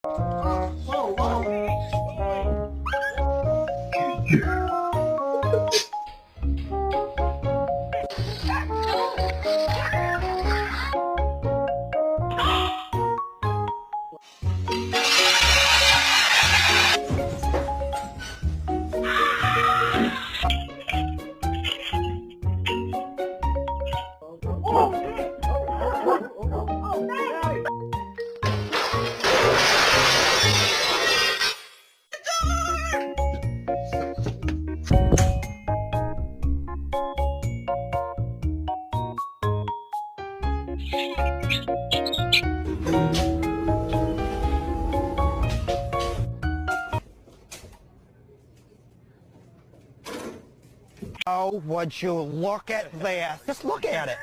Whoa, whoa. Oh, would you look at this? Just look at it.